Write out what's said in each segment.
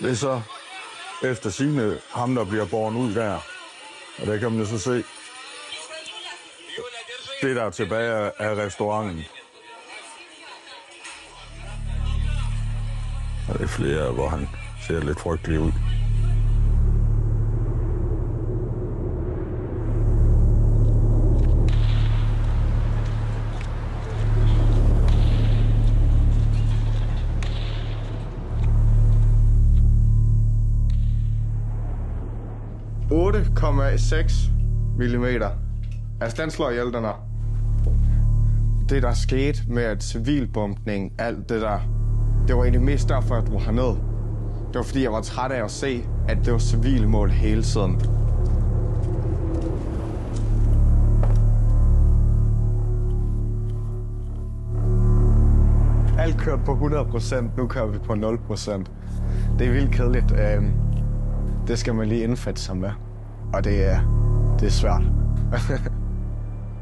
Det er så efter sigende ham, der bliver båret ud der. Og der kan man jo så se, det der er tilbage af restauranten. Og det er flere, hvor han ser lidt frygtelig ud. millimeter. Altså, den slår ihjel, den her. Det, der skete med civilbombning, alt det der, det var egentlig mest derfor, jeg drog herned. Det var, fordi jeg var træt af at se, at det var civile mål hele tiden. Alt kørte på 100%, nu kører vi på 0%. Det er vildt kedeligt. Det skal man lige indfatte sig med. Og det er svært.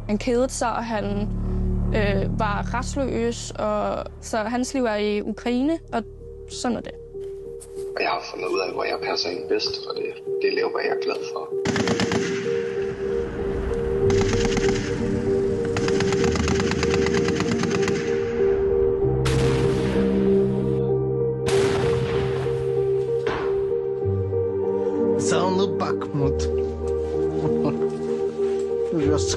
Han kedede sig, og han var retsløs, og så hans liv er i Ukraine, og sådan er det. Og jeg har fundet ud af, hvor jeg passer ind bedst, og det lever jeg glad for. Savnet Bakhmut. Yes.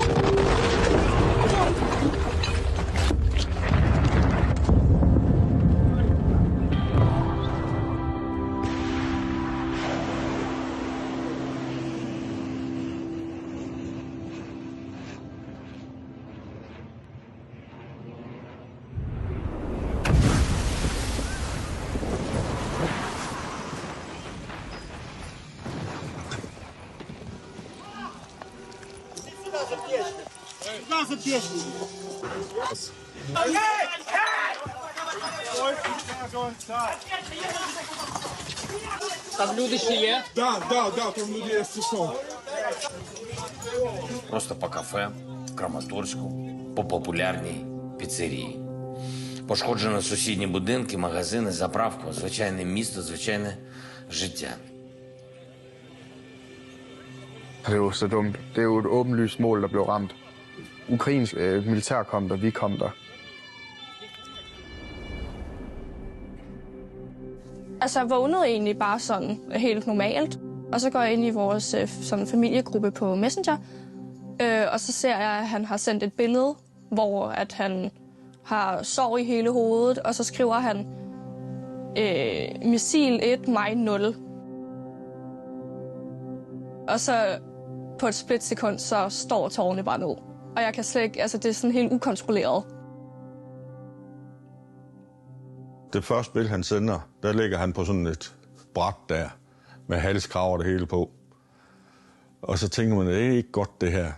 Там люди ще є? Да, там люди є стосовно. Просто по кафе в Краматорську, по популярній піцерії. Пошкоджено сусідні будинки, магазини, заправку, звичайне місто, звичайне життя. Det er jo så dumt. Det er jo et åbenlyst mål, der blev ramt. Ukrainsk militær kom der, vi kom der. Altså, jeg vågnede egentlig bare sådan helt normalt. Og så går jeg ind i vores sådan familiegruppe på Messenger. Og så ser jeg, at han har sendt et billede, hvor at han har sår i hele hovedet. Og så skriver han, missil 1, mig 0. Og så på et splitsekund, så står tårerne bare ned. Og jeg kan slet ikke, altså det er sådan helt ukontrolleret. Det første billede, han sender, der ligger han på sådan et bræt der, med halskrav og det hele på. Og så tænker man, det er ikke godt det her.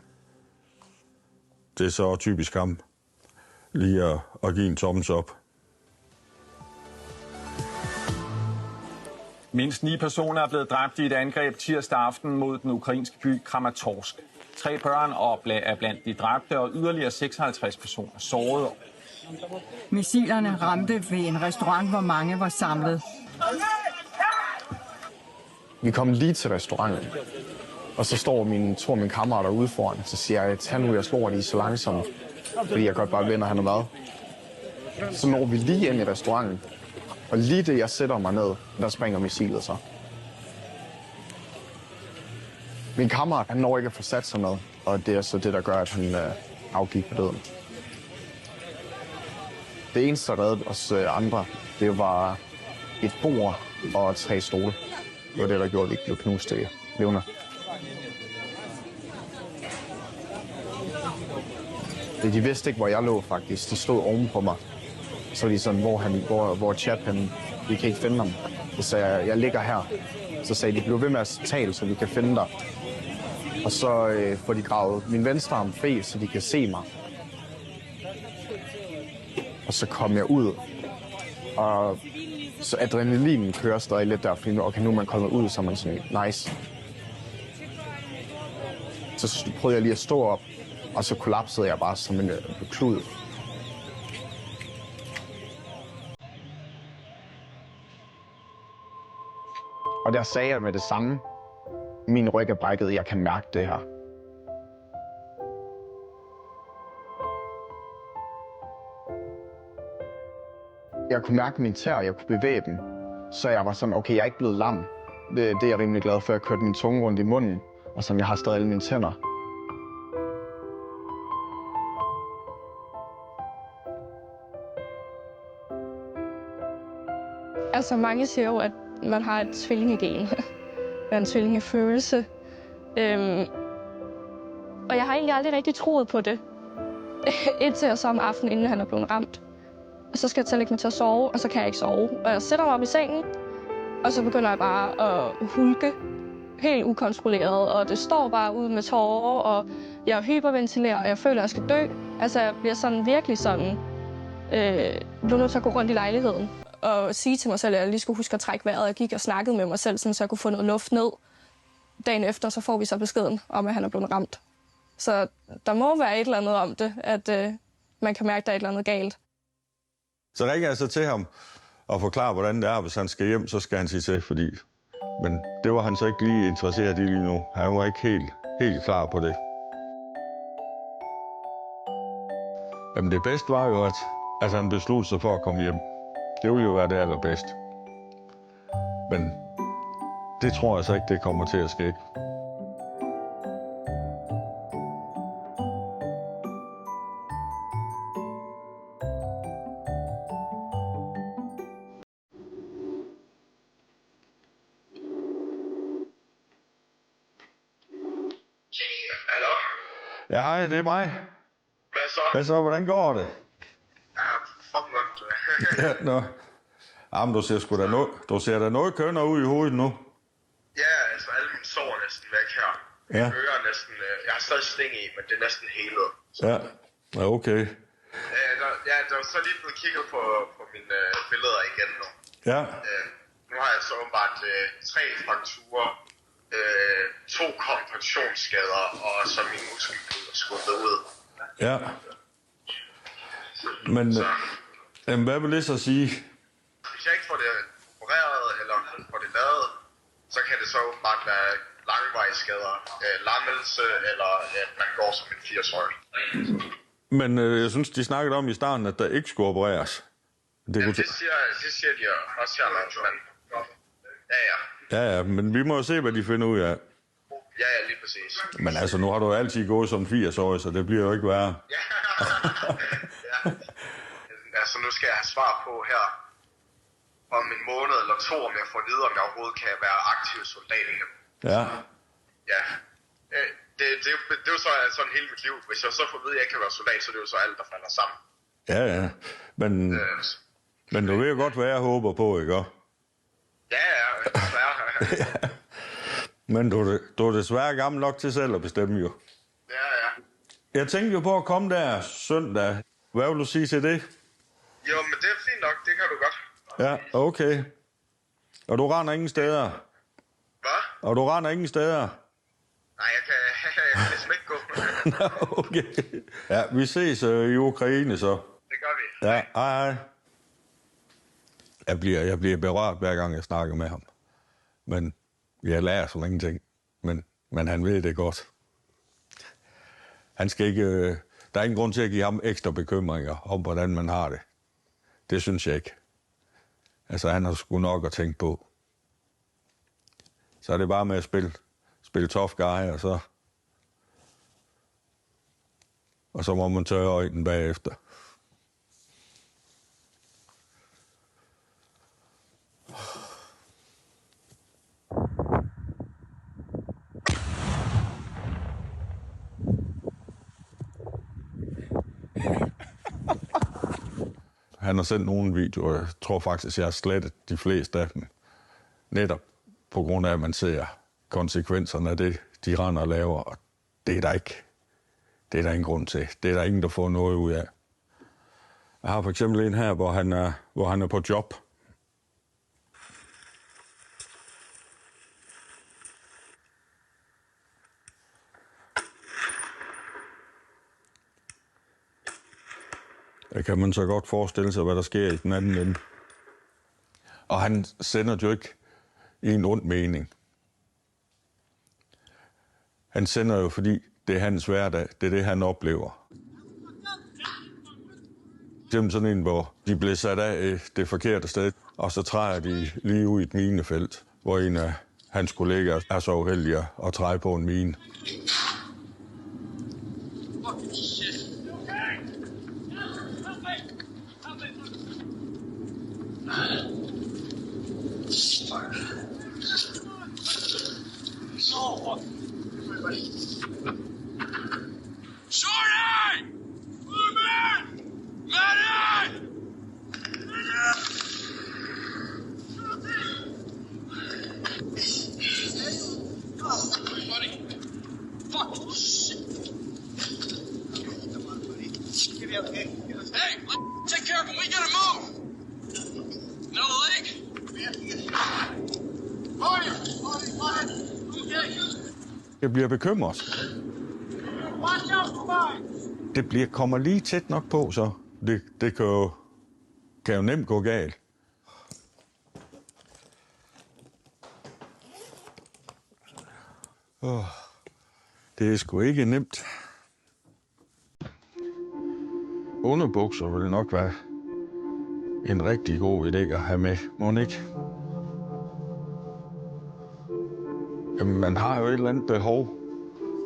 Det er så typisk ham, lige at give en thumbs up. Mindst 9 personer er blevet dræbt i et angreb tirsdag aften mod den ukrainske by Kramatorsk. 3 børn er blandt de dræbte, og yderligere 56 personer sårede. Missilerne ramte ved en restaurant, hvor mange var samlet. Vi kom lige til restauranten, og så står mine kammerater ude foran. Så siger jeg, tag nu, jeg slår lige så langsomt, fordi jeg godt bare vender han mad. Så når vi lige ind i restauranten, og lige det, jeg sætter mig ned, der springer missilet så. Min kammerat, han når ikke at få sat sig ned, og det er så det, der gør, at han afgik på døden. Det eneste, der reddede os andre, det var et bord og 3 stole. Det var det, der gjorde, at vi ikke blev knust i levende. De vidste ikke, hvor jeg lå, faktisk. De stod oven på mig. Så var de sådan, hvor Chad han, vi kan ikke finde ham. Så sagde jeg ligger her. Så sagde de, bliv ved med at tale, så vi kan finde dig. Og så får de gravet min venstre arm fri, så de kan se mig. Og så kom jeg ud, og så adrenalinen kører stadig lidt der, fordi okay, nu er man kommet ud, så er man sådan, nice. Så prøvede jeg lige at stå op, og så kollapsede jeg bare som en klud. Og der sagde jeg med det samme, min ryg er brækket, jeg kan mærke det her. Jeg kunne mærke mine tæer, jeg kunne bevæge dem. Så jeg var sådan, okay, jeg er ikke blevet lam. Det er jeg rimelig glad for. Jeg kørte min tunge rundt i munden, og sådan, jeg har stadig alle mine tænder. Altså mange siger jo, at man har et tvillingegen. En tvillingefølelse. Og jeg har egentlig aldrig rigtig troet på det. Indtil jeg så om aftenen, inden han er blevet ramt. Og så skal jeg til at lægge mig til at sove, og så kan jeg ikke sove. Og jeg sætter mig op i sengen, og så begynder jeg bare at hulke. Helt ukontrolleret, og det står bare ud med tårer, og jeg hyperventilerer, og jeg føler, at jeg skal dø. Altså, jeg bliver sådan virkelig sådan... blev nødt til at gå rundt i lejligheden og sige til mig selv, at jeg lige skulle huske at trække vejret. Jeg gik og snakkede med mig selv, så jeg kunne få noget luft ned. Dagen efter, så får vi så beskeden om, at han er blevet ramt. Så der må være et eller andet om det, at man kan mærke, at der er et eller andet galt. Så ringer jeg så til ham og forklarer, hvordan det er, hvis han skal hjem, så skal han sige til, fordi... Men det var han så ikke lige interesseret i lige nu. Han var ikke helt klar på det. Jamen det bedste var jo, at han besluttede sig for at komme hjem. Det ville jo være det allerbedste. Men det tror jeg så ikke, det kommer til at ske. Hallo? Ja, hej, det er mig. Hvad så? Hvad så, hvordan går det? Ja, fuck godt. Ja, nå. Jamen, du ser da noget kønner ud i hovedet nu. Ja, altså alle mine sår er næsten væk her. Ja. Mine ører er næsten... jeg har stadig sting i, men det er næsten helet. Ja, ja okay. Der er så lige blevet kigget på mine billeder igen nu. Ja. Nu har jeg så åbenbart 3 frakturer, 2 kompressionsskader, og så min muskelblod er skubbet ud. Ja. Men hvad vil det så sige? Hvis jeg ikke får det opereret eller får det lavet, så kan det så åbenbart være langvarige skader, lammelse, eller at man går som en 80-årig. Men jeg synes, de snakkede om i starten, at der ikke skulle opereres. Det siger de også her, men ja. Ja, men vi må jo se, hvad de finder ud af. Ja, lige præcis. Men altså, nu har du altid gået som 80-årig, så det bliver jo ikke værre. Ja. Altså, nu skal jeg have svar på her om en måned eller 2, om jeg får at vide, om jeg overhovedet kan være aktiv soldat igen. Ja. Ja. Det er jo så sådan hele mit liv. Hvis jeg så får at vide, at jeg kan være soldat, så er det jo så alt, der falder sammen. Ja. Men du ved jo godt, hvad jeg håber på, ikke? Ja, desværre. Ja. Men du er desværre gammel nok til selv at bestemme jo. Ja. Jeg tænkte jo på at komme der søndag. Hvad vil du sige til det? Jo, men det er fint nok. Det kan du godt. Ja, okay. Og du render ingen steder? Hvad? Og du render ingen steder? Nej, jeg kan ligesom ikke gå. Nå, okay. Ja, vi ses i Ukraine så. Det gør vi. Ja, hej. Jeg bliver berørt, hver gang jeg snakker med ham. Men jeg lærer så ingenting. Men han ved det godt. Han skal ikke... Der er ingen grund til at give ham ekstra bekymringer om, hvordan man har det. Det synes jeg ikke. Altså, han har sgu nok at tænke på. Så er det bare med at spille tough guy, og så må man tørre øjnene bagefter. Han har sendt nogle videoer, jeg tror faktisk, jeg har slettet de fleste af dem. Netop på grund af, at man ser konsekvenserne af det, de render og laver. Og det er der ikke. Det er der ingen grund til. Det er der ingen, der får noget ud af. Jeg har for eksempel en her, hvor han er på job. Der kan man så godt forestille sig, hvad der sker i den anden ende. Og han sender jo ikke i en ond mening. Han sender jo, fordi det er hans hverdag, det er det, han oplever. Det er sådan en, hvor de bliver sat af det forkerte sted, og så træder de lige ud i et minefelt, hvor en af hans kollegaer er så uheldig at træde på en mine. Jeg bliver bekymret. Det kommer lige tæt nok på, så det kan jo nemt gå galt. Det er sgu ikke nemt. Underbukser vil nok være en rigtig god idé at have med, må den ikke? Jamen, man har jo et eller andet behov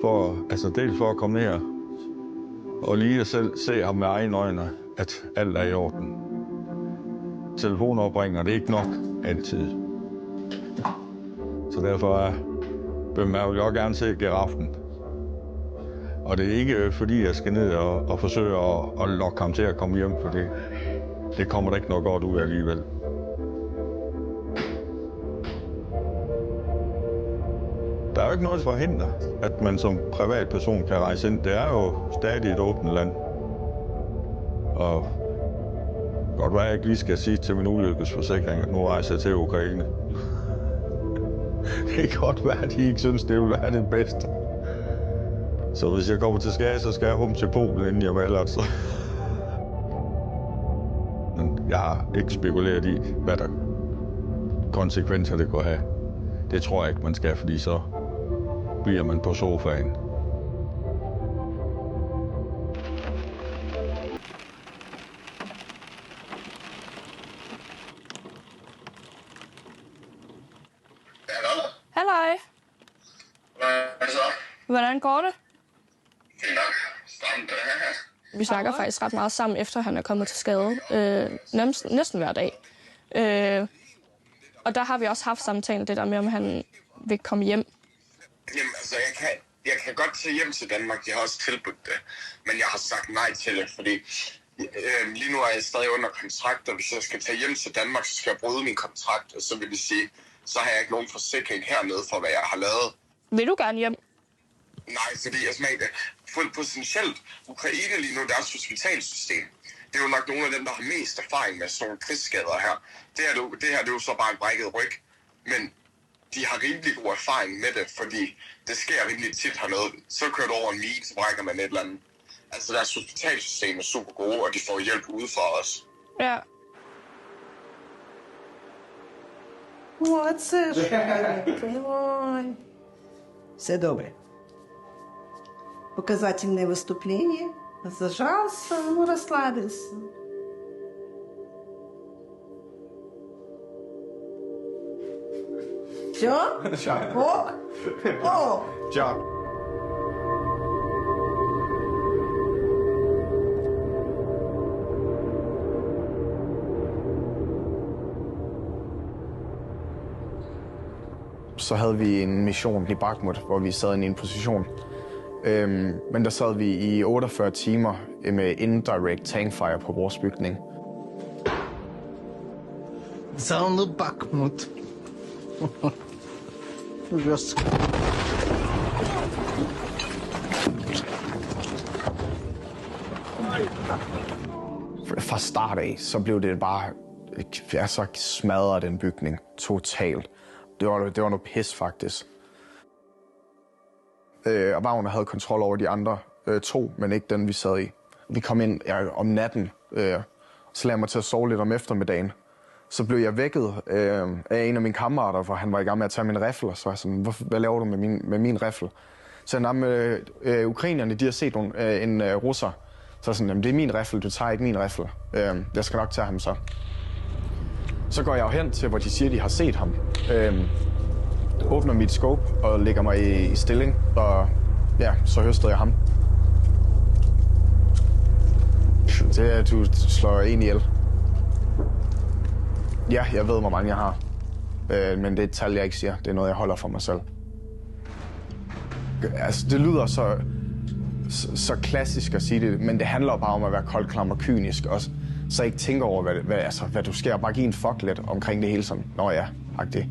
for, dels for at komme ned og lige selv se ham med egne øjne, at alt er i orden. Telefonopringere, det er ikke nok altid. Så derfor vil man jo gerne se giraffen. Og det er ikke fordi, jeg skal ned og forsøge at lokke ham til at komme hjem, for det kommer der ikke noget godt ud af alligevel. Der er jo ikke noget for at hindre, at man som privatperson kan rejse ind. Det er jo stadig et åbent land. Og godt være, jeg ikke lige skal sige til min ulykkesforsikring, at nu rejser jeg til Ukraine. Det kan godt være, at de ikke synes, det vil være det bedste. Så hvis jeg kommer til skade, så skal jeg hjem til Polen, inden jeg melder det. Men jeg har ikke spekuleret i, hvad der konsekvenser det kunne have. Det tror jeg ikke, man skal, fordi så bliver man på sofaen. Halløj. Hvad så? Hvordan går det? Det er nok stramt. Vi snakker faktisk ret meget sammen, efter han er kommet til skade. Næsten hver dag. Og der har vi også haft samtalen, det der med, om han vil komme hjem. Jamen, altså, jeg kan godt tage hjem til Danmark. Jeg har også tilbudt det. Men jeg har sagt nej til det, fordi lige nu er jeg stadig under kontrakt, og hvis jeg skal tage hjem til Danmark, så skal jeg bryde min kontrakt, og så vil det sige, så har jeg ikke nogen forsikring hernede for, hvad jeg har lavet. Vil du gerne hjem? Nej, fordi jeg smagte fuldt potentielt Ukraine lige nu, deres hospitalsystem. Det er jo nok nogle af dem, der har mest erfaring med sådan nogle krigsskader her. Det her det er jo så bare en brækket ryg, men de har rimelig god erfaring med det, fordi det sker rimelig tit hernede. Så kører du over en mine, så brækker man et eller andet. Altså deres hospitalsystem er super gode, og de får hjælp udefra os. Ja. Вот це ж. Ой. Все добре. Показательное выступление. Зажался, ну расслабился. Все? Ок? О! Job. Så havde vi en mission i Bakhmut, hvor vi sad i en position. Men der sad vi i 48 timer med indirect tankfire på vores bygning. Savnet Bakhmut. Fra start af, så blev det bare så smadret den bygning totalt. Det var noget pis, faktisk. Og Wagner havde kontrol over de andre to, men ikke den, vi sad i. Vi kom ind om natten, så lagde jeg mig til at sove lidt om eftermiddagen. Så blev jeg vækket af en af mine kammerater, for han var i gang med at tage min riffel, og så var jeg sådan, hvad laver du med min riffel? Så ukrainerne, de har set en russer. Så sådan, jamen, det er min riffel, du tager ikke min riffel. Jeg skal nok tage ham så. Så går jeg jo hen til, hvor de siger, de har set ham. Åbner mit scope og lægger mig i stilling, og ja, så høstede jeg ham. Det er, at du slår en ihjel. Ja, jeg ved, hvor mange jeg har. Men det er et tal, jeg ikke siger. Det er noget, jeg holder for mig selv. Altså, det lyder så klassisk at sige det, men det handler bare om at være kold, klam og kynisk også. Så ikke tænker over, hvad du sker. Bare give en fuck lidt omkring det hele sådan. Nå ja, agtigt.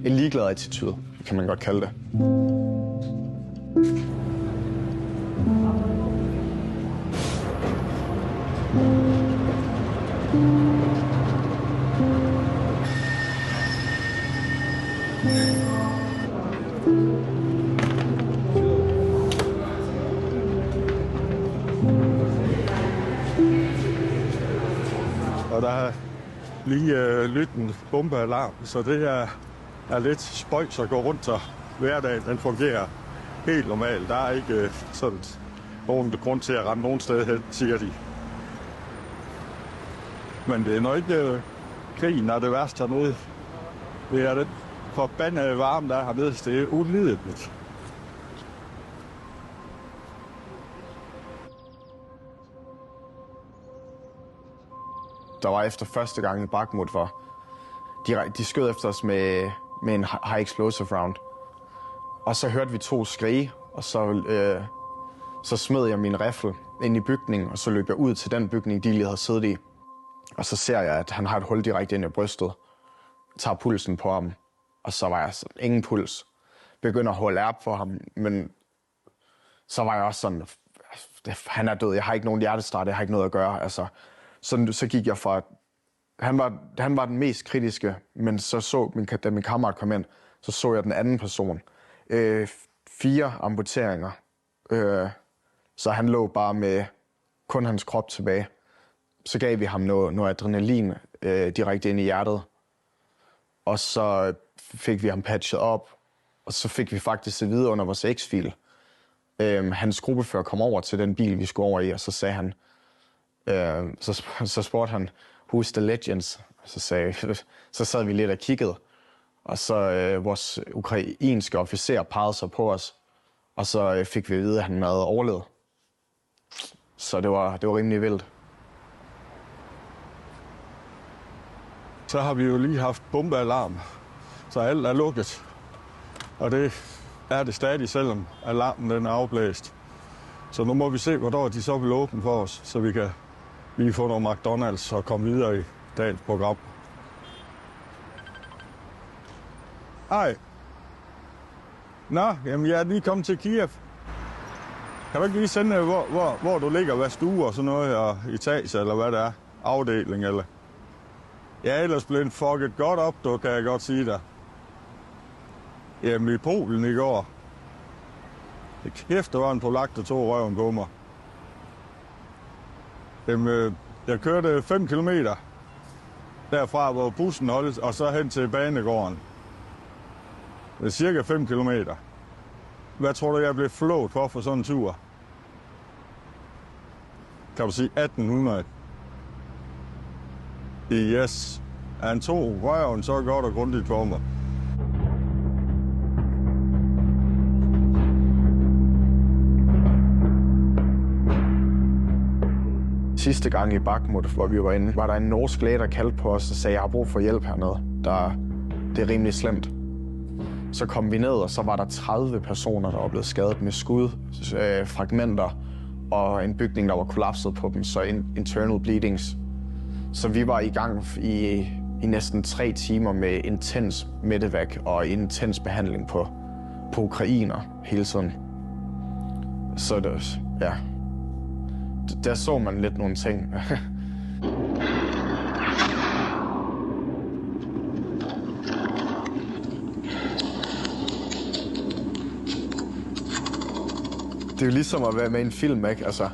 En ligeglad attitude, kan man godt kalde det. Og der er lige lyttet en bombealarm, så det er lidt spøjs at gå rundt, så hverdagen den fungerer helt normalt. Der er ikke sådan nogen grund til at rende nogen sted hen, siger de. Men det er nok ikke krigen, der er det værste hernede. Det er den forbandede varme, der er hernede. Det er ulideligt. Der var efter første gang i Bakhmut, hvor de skød efter os med en high explosive round. Og så hørte vi 2 skrige, og så smed jeg min riffel ind i bygningen, og så løb jeg ud til den bygning, de lige havde siddet i. Og så ser jeg, at han har et hul direkte ind i brystet. Jeg tager pulsen på ham, og så var jeg sådan, ingen puls. Begynder at holde op for ham, men så var jeg også sådan, han er død, jeg har ikke nogen hjertestart, jeg har ikke noget at gøre. Altså, så gik jeg fra, han var den mest kritiske, men da min kammerat kom ind, så jeg den anden person. 4 amputeringer, så han lå bare med kun hans krop tilbage. Så gav vi ham noget adrenalin direkte ind i hjertet, og så fik vi ham patchet op, og så fik vi faktisk at vide under vores X-fil. Hans gruppefører kom over til den bil, vi skulle over i, og så sagde han, så spurgte han, who's the legends? Så sad vi lidt og kiggede, og så vores ukrainske officer pegede sig på os, og så fik vi at vide, at han havde overlevet. Så det var rimelig vildt. Så har vi jo lige haft bombealarm, så alt er lukket. Og det er det stadig, selvom alarmen den er afblæst. Så nu må vi se, hvornår de så vil åbne for os, så vi kan lige få noget McDonald's og komme videre i dagens program. Hej. Nå, jamen jeg er lige kommet til Kiev. Kan du ikke lige sende, hvor du ligger, hvad stue og sådan noget, og etage, eller hvad det er, afdeling, eller? Jeg er ellers blevet fucket godt op, du, kan jeg godt sige dig. Jamen i Polen i går. Det kæft, der var en polak, der tog røven på mig. Jamen, jeg kørte 5 kilometer derfra, hvor bussen holdt, og så hen til banegården. Det er cirka 5 kilometer. Hvad tror du, jeg blev flået for sådan en tur? Kan du sige 1800? Yes. Han tog røven så godt og grundigt på mig. Sidste gang i Bakhmut, hvor vi var inde, var der en norsk læge, der kaldte på os og sagde, jeg har brug for hjælp hernede. Det er rimelig slemt. Så kom vi ned, og så var der 30 personer, der var blevet skadet med skud, fragmenter og en bygning, der var kollapset på dem, så internal bleedings. Så vi var i gang i næsten 3 timer med intens medevac og intens behandling på ukrainer hele tiden. Så det, ja, der så man lidt nogle ting. Det er jo ligesom at være med i en film, ikke? Altså,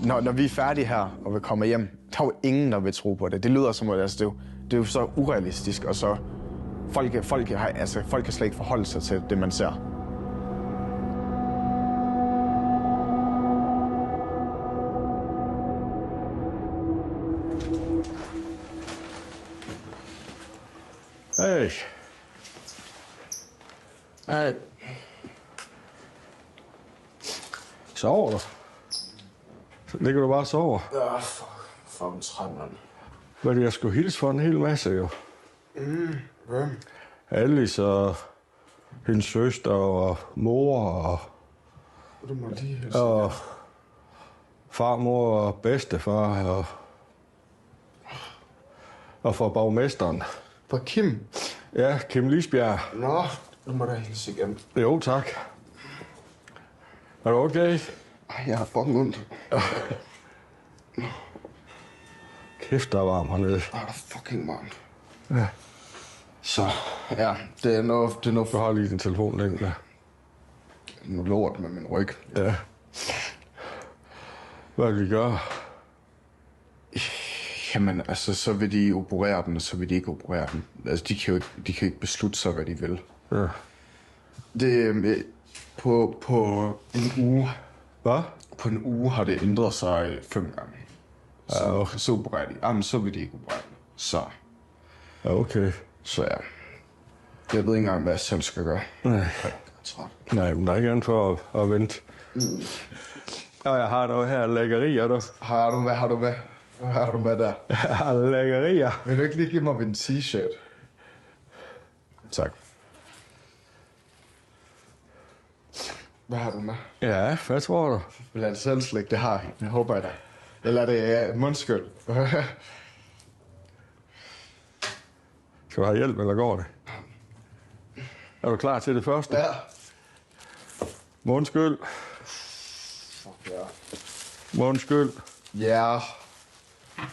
når vi er færdige her og vi kommer hjem, der er jo ingen, der vil tro på det. Det lyder som, at det er jo så urealistisk, og så folk kan slet ikke forholde sig til det, man ser. Hey. Hey. Sover du? Så ligger du bare og sover? Ja, fucking træt, mand. Hvad jeg skulle hilse for en hel masse, jo. Hvem? Alice og hendes søster og mor og... Du må lige hilse. Og farmor og bedstefar og for borgmesteren. For Kim? Ja, Kim Lisbjerg. Nå, du må da hilse igen. Jo, tak. Er du okay? Ej, jeg har fucking ondt. Kæft, der er varmt hernede. Der er fucking varmt. Ja. Så, ja, det er noget... Du har lige din telefon den der. Nu lort med min ryg. Ja. Hvad vil vi gøre? Jamen, altså, så vil de operere den, og så vil de ikke operere den. Altså, de kan ikke beslutte sig, hvad de vil. Ja. Det på en uge... Hvad? På en uge har det ændret sig 5 gange. Så opererer de. Jamen, så vil de ikke operere den. Så. Ja, okay. Så ja. Jeg ved ikke engang, hvad jeg selv skal gøre. Nej. Jeg er træt. Nej, men der er ikke andet for at vente. Og jeg har dog her lækkerier, du. Hvad har du med der? Jeg har lækkerier. Vil du ikke lige give mig min t-shirt? Tak. Hvad har du med? Ja, hvad tror du? Vil jeg selv slik? Det har jeg. Jeg håber jeg da. Eller er det mundskyld? Skal du have hjælp, eller går det? Er du klar til det første? Ja. Mundskyld. Fuck ja. Mundskyld. Ja.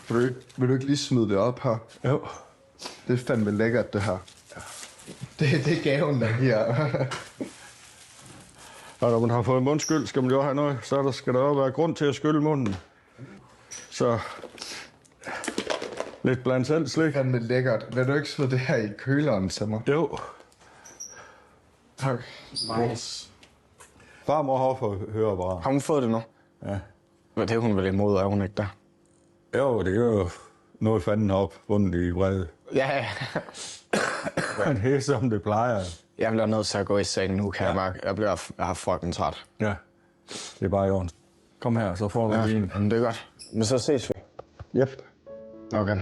Vil du ikke lige smide det op her? Jo. Det er fandme lækkert, det her. Det er gaven, der her. Og når man har fået mundskyld, skal man jo have noget. Så skal der jo være grund til at skylle munden. Så lidt blandt selv slik. Det er fandme lækkert. Vil du ikke smide det her i køleren til mig? Jo. Tak. Nice. Farmor har fået høreapparat. Har hun fået det nu? Ja. Men det er hun vel imod, er hun ikke der? Jo, det er jo noget fanden op, bundet i vrede. Ja. Men det er som det plejer. Jeg bliver nødt til at gå i seng nu, kan jeg mærke. Jeg har fucking træt. Ja, det er bare i orden. Kom her, så får du en. Men det er godt. Men så ses vi. Yep. Okay.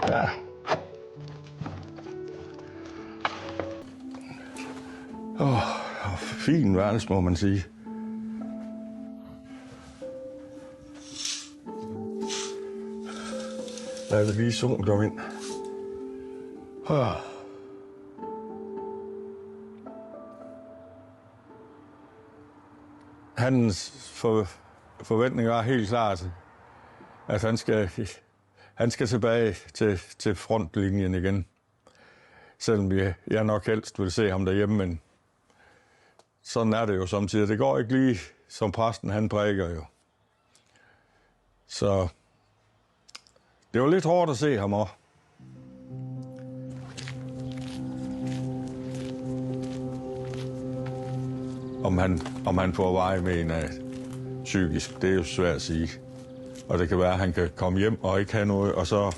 Ja. Fin værelse, må man sige. Lad det lige solen komme ind. Hans forventninger er helt klart, at han skal tilbage til frontlinjen igen. Selvom jeg nok helst vil se ham derhjemme, men sådan er det jo samtidig. Det går ikke lige, som præsten han prædiker jo. Så det var lidt hårdt at se ham også. Om han får veje med en af psykisk, det er jo svært at sige. Og det kan være, at han kan komme hjem og ikke have noget, og så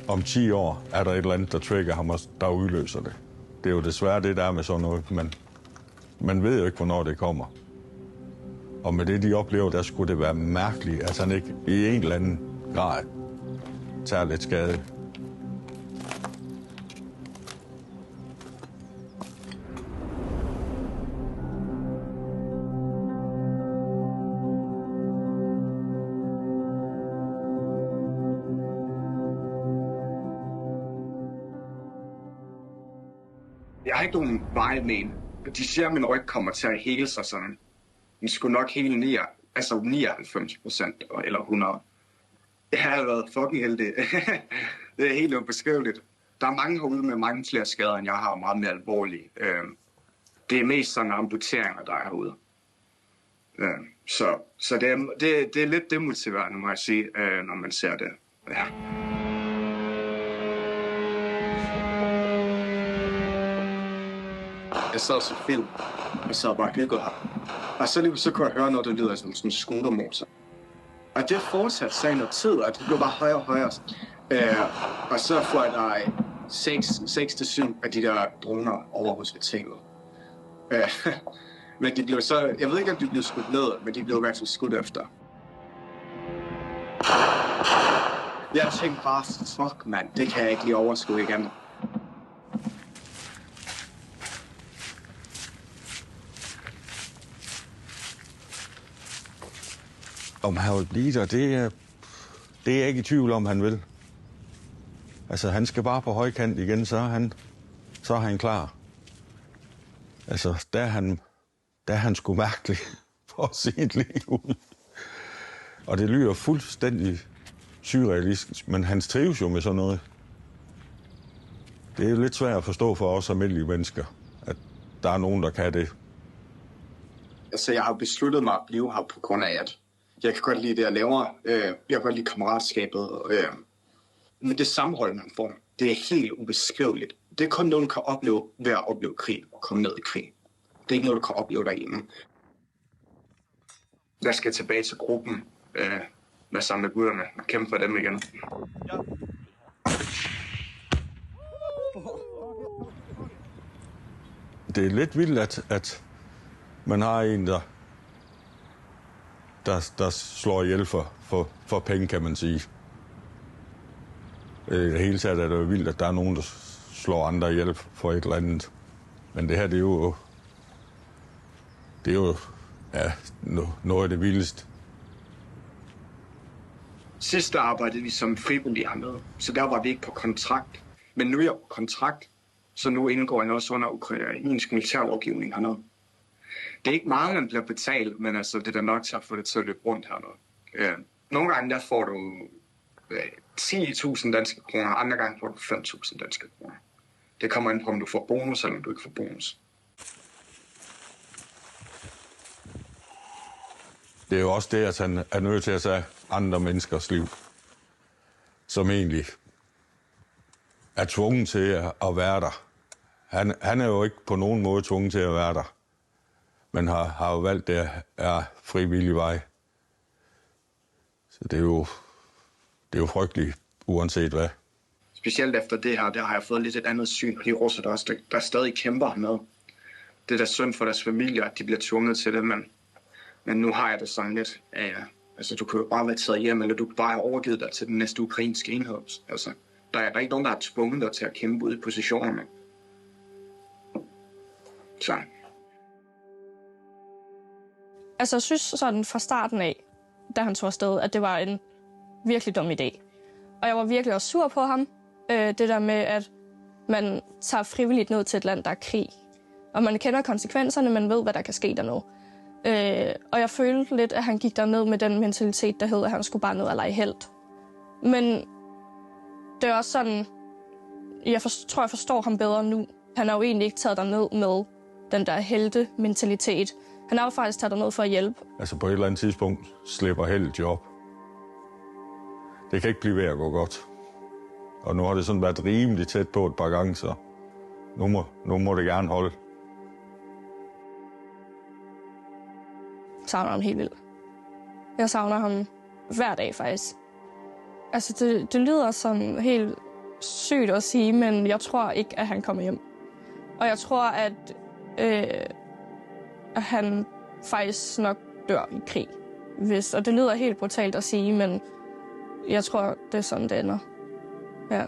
om 10 år er der et eller andet, der trigger ham, og der udløser det. Det er jo desværre det, der er med sådan noget, men man ved jo ikke, hvornår det kommer. Og med det, de oplever, der skulle det være mærkeligt, at han ikke i en eller anden grad tager lidt skade. Jeg har ikke nogen veje med en. De siger, at min ryg kommer til at hele sig sådan. Den skulle nok hele 99% eller 100. Jeg har været fucking heldig. Det er helt ubeskriveligt. Der er mange herude med mange flere skader, end jeg har, meget mere alvorlige. Det er mest sådan amputeringer, der er herude. Så det er lidt demotiverende, må jeg sige, når man ser det. Ja. Jeg sad så film, og så bare hygget her. Og så kunne jeg høre noget, der lyder som en scootermotor. Og det fortsatte sig noget tid, og det blev bare højere og højere. Og så får jeg 6-7 af de der droner over hospitalet. Men de blev så, jeg ved ikke, om de blev skudt ned, men de blev i hvert fald skudt efter. Jeg tænkte bare, fuck mand, det kan jeg ikke lige overskue igen. Om han vil blive der, det er jeg ikke i tvivl om, han vil. Altså, han skal bare på højkant igen, så er han klar. Altså, der er han sgu mærkelig for at se et liv ud. Og det lyder fuldstændig surrealistisk, men han trives jo med sådan noget. Det er jo lidt svært at forstå for os almindelige mennesker, at der er nogen, der kan det. Altså, jeg har besluttet mig at blive her på grund af, at jeg kan godt lide det, jeg laver. Jeg kan godt lide kammeratskabet. Men det sammenhold, man får, det er helt ubeskriveligt. Det er kun noget, du kan opleve ved at opleve krig og komme ned i krig. Det er ikke noget, du kan opleve derhjemme. Jeg skal tilbage til gruppen med sammen med gutterne og kæmpe for dem igen. Det er lidt vildt, at man har en, der slår ihjel for penge, kan man sige. I det hele taget er det jo vildt, at der er nogen, der slår andre ihjel for et eller andet. Men det her, det er jo ja, noget af det vildeste. Sidst der arbejdede vi som frivillige hernede, så der var vi ikke på kontrakt. Men nu er jeg på kontrakt, så nu indgår jeg også under ukrainsk militærlovgivning hernede. Det er ikke meget, man bliver betalt, men altså, det er da nok til at få det til at løbe rundt hernede. Nogle gange der får du 10.000 danske kroner, andre gange får du 5.000 danske kroner. Det kommer ind på, om du får bonus, eller om du ikke får bonus. Det er jo også det, at han er nødt til at tage andre menneskers liv, som egentlig er tvunget til at være der. Han er jo ikke på nogen måde tvunget til at være der, men har jo valgt det er frivillig vej. Så det er jo frygteligt, uanset hvad. Specielt efter det her, der har jeg fået lidt et andet syn på de russer, der stadig kæmper med. Det er da synd for deres familier, at de bliver tvunget til det, men nu har jeg det sådan lidt. Altså, du kan jo bare være taget hjem, eller du kan bare have overgivet dig til den næste ukrainske enhed. Altså, der er ikke nogen, der har tvunget dig til at kæmpe ude i positionerne. Så. Altså, jeg synes sådan fra starten af, da han tog afsted, at det var en virkelig dum idé. Og jeg var virkelig også sur på ham. Det der med, at man tager frivilligt ned til et land, der er krig. Og man kender konsekvenserne, man ved, hvad der kan ske dernede. Og jeg følte lidt, at han gik derned med den mentalitet, der hed, at han skulle bare ned og lege helt. Men det er også sådan, jeg forstår ham bedre nu. Han har jo egentlig ikke taget derned med den der helte-mentalitet. Han har jo faktisk taget derned for at hjælpe. Altså på et eller andet tidspunkt slipper heldet job. Det kan ikke blive ved at gå godt. Og nu har det sådan været rimelig tæt på et par gange, så nu må det gerne holde. Jeg savner ham helt vildt. Jeg savner ham hver dag, faktisk. Altså, det lyder sådan helt sygt at sige, men jeg tror ikke, at han kommer hjem. Og jeg tror, at han faktisk nok dør i krig. Og det lyder helt brutalt at sige, men jeg tror, det er sådan, det ender. Ja.